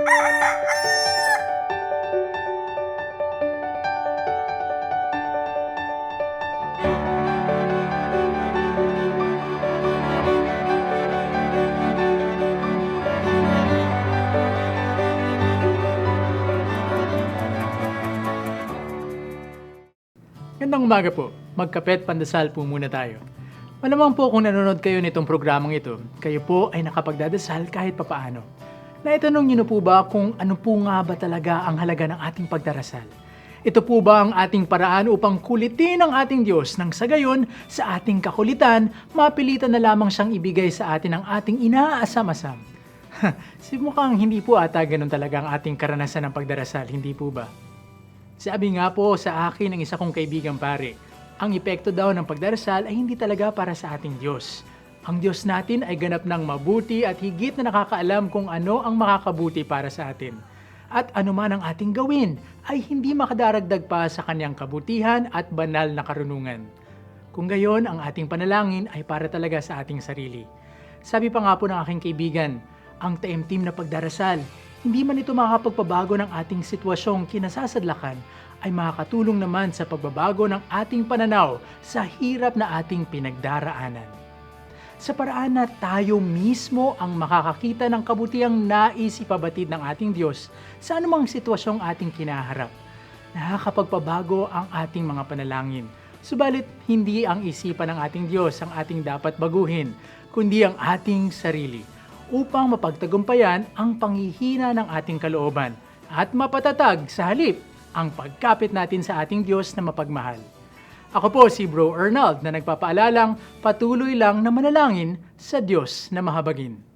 Gandang umaga po. Magkapet pandasal po muna tayo. Malamang po kung nanonood kayo nitong programang ito, kayo po ay nakapagdadasal kahit papaano. Naitanong niyo na po ba kung ano po nga ba talaga ang halaga ng ating pagdarasal? Ito po ba ang ating paraan upang kulitin ang ating Diyos nang sa gayon sa ating kakulitan, mapilitan na lamang siyang ibigay sa atin ang ating inaasam-asam? Mukhang hindi po ata ganun talaga ang ating karanasan ng pagdarasal, hindi po ba? Sabi nga po sa akin ng isa kong kaibigang pare, ang epekto daw ng pagdarasal ay hindi talaga para sa ating Diyos. Ang Diyos natin ay ganap ng mabuti at higit na nakakaalam kung ano ang makakabuti para sa atin. At anuman ang ating gawin ay hindi makadaragdag pa sa kanyang kabutihan at banal na karunungan. Kung gayon, ang ating panalangin ay para talaga sa ating sarili. Sabi pa nga po ng aking kaibigan, ang taimtim na pagdarasal, hindi man ito makakapagpabago ng ating sitwasyong kinasasadlakan, ay makakatulong naman sa pagbabago ng ating pananaw sa hirap na ating pinagdaraanan. Sa paraan na tayo mismo ang makakakita ng kabutihang nais ipabatid ng ating Diyos sa anumang sitwasyong ating kinaharap. Nakakapagpabago ang ating mga panalangin. Subalit, hindi ang isipan ng ating Diyos ang ating dapat baguhin, kundi ang ating sarili, upang mapagtagumpayan ang panghihina ng ating kalooban at mapatatag sa halip ang pagkapit natin sa ating Diyos na mapagmahal. Ako po si Bro Arnold na nagpapaalalang patuloy lang na manalangin sa Diyos na mahabagin.